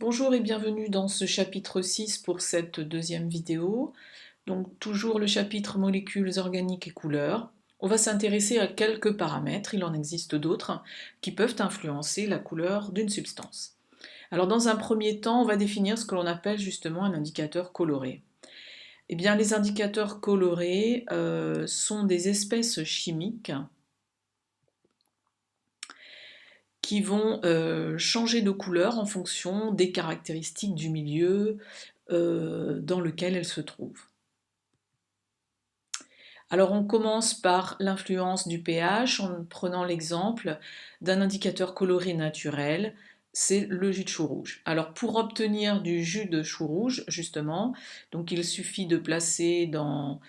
Bonjour et bienvenue dans ce chapitre 6 pour cette deuxième vidéo. Donc toujours le chapitre molécules organiques et couleurs. On va s'intéresser à quelques paramètres, il en existe d'autres, qui peuvent influencer la couleur d'une substance. Alors dans un premier temps, on va définir ce que l'on appelle justement un indicateur coloré. Eh bien les indicateurs colorés sont des espèces chimiques qui vont changer de couleur en fonction des caractéristiques du milieu dans lequel elles se trouvent. Alors on commence par l'influence du pH en prenant l'exemple d'un indicateur coloré naturel, c'est le jus de chou rouge. Alors pour obtenir du jus de chou rouge, justement, donc il suffit de placer dans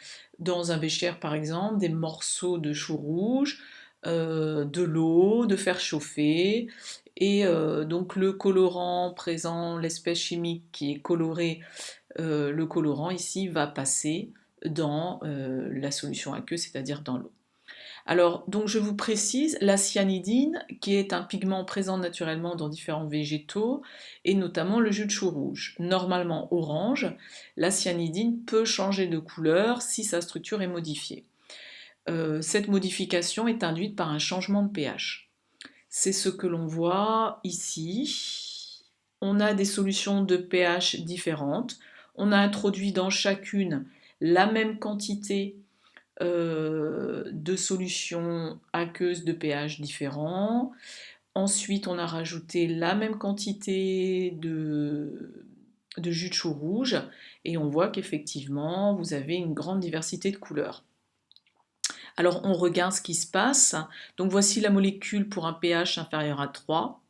un bécher par exemple des morceaux de chou rouge, de l'eau, de faire chauffer, et donc le colorant présent, l'espèce chimique qui est colorée, le colorant ici va passer dans la solution aqueuse, c'est-à-dire dans l'eau. Alors, donc je vous précise, la cyanidine, qui est un pigment présent naturellement dans différents végétaux, et notamment le jus de chou rouge. Normalement orange, la cyanidine peut changer de couleur si sa structure est modifiée. Cette modification est induite par un changement de pH. C'est ce que l'on voit ici. On a des solutions de pH différentes. On a introduit dans chacune la même quantité de solutions aqueuses de pH différents. Ensuite, on a rajouté la même quantité de jus de chou rouge et on voit qu'effectivement, vous avez une grande diversité de couleurs. Alors, on regarde ce qui se passe. Donc, voici la molécule pour un pH inférieur à 3.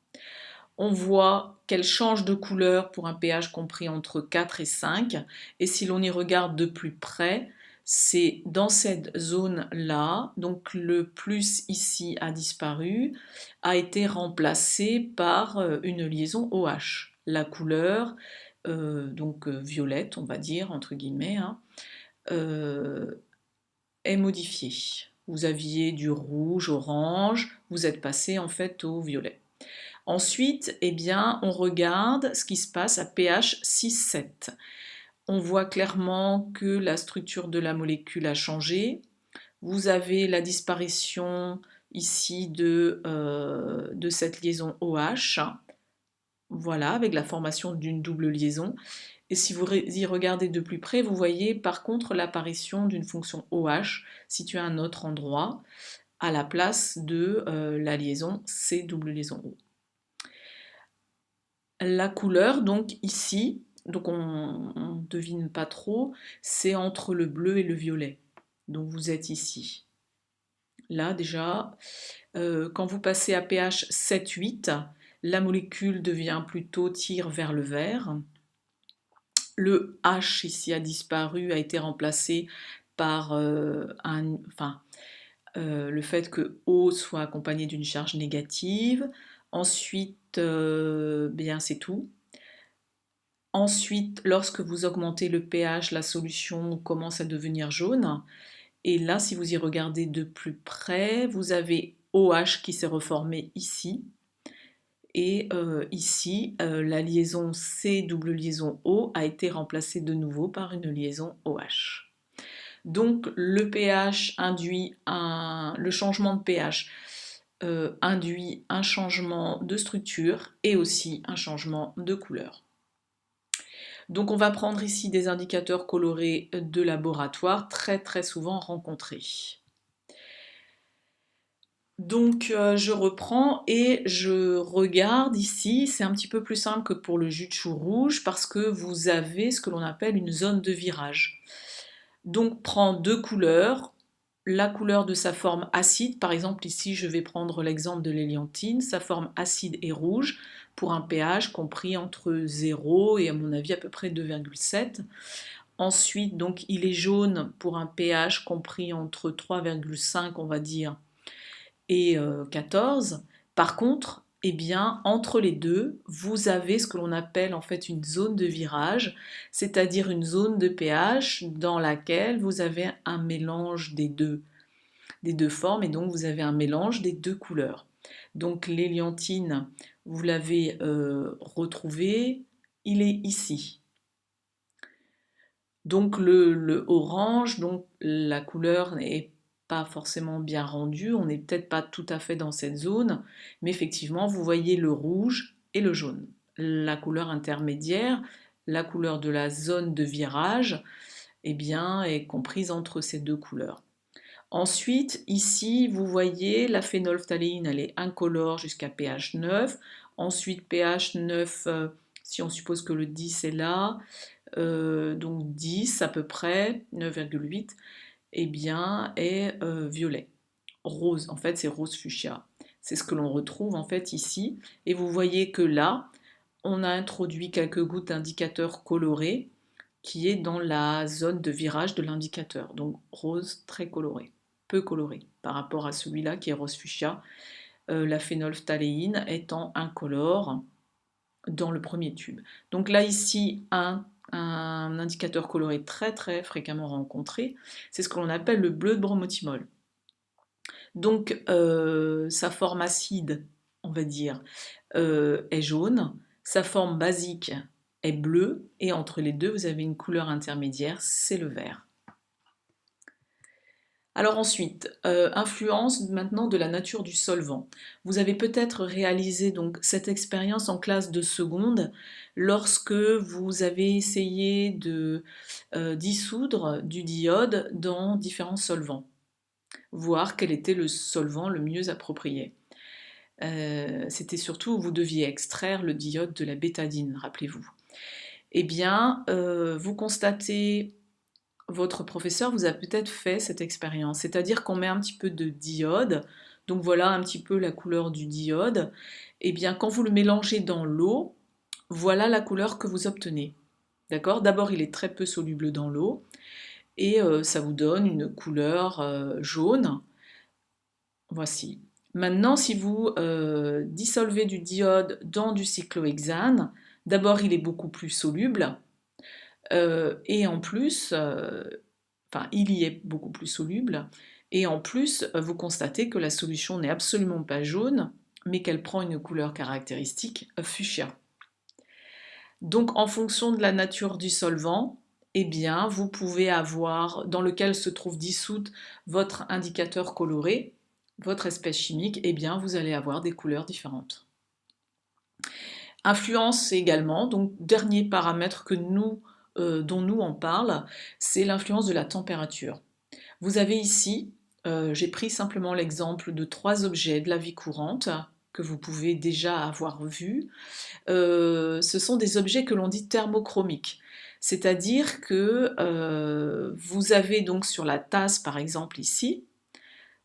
On voit qu'elle change de couleur pour un pH compris entre 4 et 5. Et si l'on y regarde de plus près, c'est dans cette zone-là, donc le plus ici a disparu, a été remplacé par une liaison OH. La couleur, donc violette, on va dire, entre guillemets, hein, est modifiée. Vous aviez du rouge, orange, vous êtes passé en fait au violet. Ensuite, eh bien, on regarde ce qui se passe à pH 6-7. On voit clairement que la structure de la molécule a changé. Vous avez la disparition ici de cette liaison OH, voilà, avec la formation d'une double liaison. Et si vous y regardez de plus près, vous voyez par contre l'apparition d'une fonction OH située à un autre endroit, à la place de la liaison C double liaison O. La couleur, donc ici, donc on ne devine pas trop, c'est entre le bleu et le violet. Donc vous êtes ici. Là déjà, quand vous passez à pH 7-8, la molécule devient plutôt tire vers le vert. Le H ici a disparu, a été remplacé par le fait que O soit accompagné d'une charge négative. Ensuite, bien c'est tout. Ensuite, lorsque vous augmentez le pH, la solution commence à devenir jaune. Et là, si vous y regardez de plus près, vous avez OH qui s'est reformé ici. Et ici, la liaison C double liaison O a été remplacée de nouveau par une liaison OH. Donc le pH induit le changement de pH induit un changement de structure et aussi un changement de couleur. Donc on va prendre ici des indicateurs colorés de laboratoire très souvent rencontrés. Donc je reprends et je regarde ici, c'est un petit peu plus simple que pour le jus de chou rouge parce que vous avez ce que l'on appelle une zone de virage. Donc prends deux couleurs, la couleur de sa forme acide, par exemple ici je vais prendre l'exemple de l'hélianthine, sa forme acide est rouge pour un pH compris entre 0 et à mon avis à peu près 2,7. Ensuite donc il est jaune pour un pH compris entre 3,5 on va dire et 14. Par contre, eh bien, entre les deux, vous avez ce que l'on appelle en fait une zone de virage, c'est-à-dire une zone de pH dans laquelle vous avez un mélange des deux formes et donc vous avez un mélange des deux couleurs. Donc l'éliantine, vous l'avez retrouvé, il est ici. Donc le orange, donc la couleur n'est pas forcément bien rendue, on n'est peut-être pas tout à fait dans cette zone, mais effectivement vous voyez le rouge et le jaune. La couleur intermédiaire, la couleur de la zone de virage, eh bien, est comprise entre ces deux couleurs. Ensuite, ici, vous voyez la phénolphtaléine, elle est incolore jusqu'à pH 9. Ensuite, pH 9, si on suppose que le 10 est là, donc 10 à peu près, 9,8, eh bien, est violet. Rose, en fait, c'est rose fuchsia. C'est ce que l'on retrouve en fait ici. Et vous voyez que là, on a introduit quelques gouttes d'indicateur coloré qui est dans la zone de virage de l'indicateur. Donc rose très coloré, peu coloré par rapport à celui-là qui est rose fuchsia, la phénolphtaléine étant incolore dans le premier tube. Donc là ici, un indicateur coloré très très fréquemment rencontré, c'est ce que l'on appelle le bleu de bromothymol. Donc sa forme acide, on va dire, est jaune, sa forme basique est bleue, et entre les deux, vous avez une couleur intermédiaire, c'est le vert. Alors ensuite, influence maintenant de la nature du solvant. Vous avez peut-être réalisé donc cette expérience en classe de seconde lorsque vous avez essayé de dissoudre du diode dans différents solvants, voir quel était le solvant le mieux approprié. C'était surtout où vous deviez extraire le diode de la bétadine, rappelez-vous. Eh bien, vous constatez, votre professeur vous a peut-être fait cette expérience, c'est-à-dire qu'on met un petit peu de diode, donc voilà un petit peu la couleur du diode, et bien quand vous le mélangez dans l'eau, voilà la couleur que vous obtenez. D'accord? D'abord il est très peu soluble dans l'eau, et ça vous donne une couleur jaune. Voici. Maintenant, si vous dissolvez du diode dans du cyclohexane, d'abord il est beaucoup plus soluble, et en plus, enfin il y est beaucoup plus soluble, et en plus vous constatez que la solution n'est absolument pas jaune, mais qu'elle prend une couleur caractéristique fuchsia. Donc en fonction de la nature du solvant, eh bien, vous pouvez avoir, dans lequel se trouve dissoute votre indicateur coloré, votre espèce chimique, eh bien, vous allez avoir des couleurs différentes. Influence également, donc dernier paramètre que dont nous on parle, c'est l'influence de la température. Vous avez ici, j'ai pris simplement l'exemple de 3 objets de la vie courante que vous pouvez déjà avoir vus. Ce sont des objets que l'on dit thermochromiques. C'est-à-dire que vous avez donc sur la tasse, par exemple ici,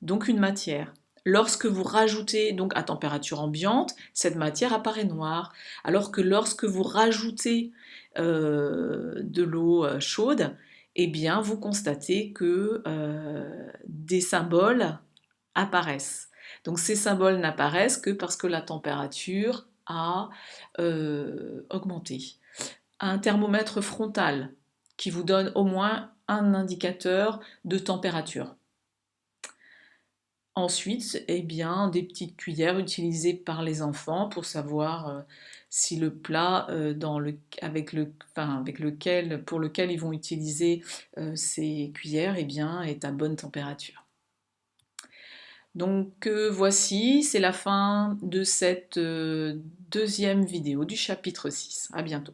donc une matière. Lorsque vous rajoutez donc à température ambiante, cette matière apparaît noire, alors que lorsque vous rajoutez de l'eau chaude, eh bien vous constatez que des symboles apparaissent. Donc ces symboles n'apparaissent que parce que la température a augmenté. Un thermomètre frontal qui vous donne au moins un indicateur de température. Ensuite, eh bien, des petites cuillères utilisées par les enfants pour savoir si le plat pour lequel ils vont utiliser ces cuillères eh bien, est à bonne température. Donc voici, c'est la fin de cette deuxième vidéo du chapitre 6. À bientôt.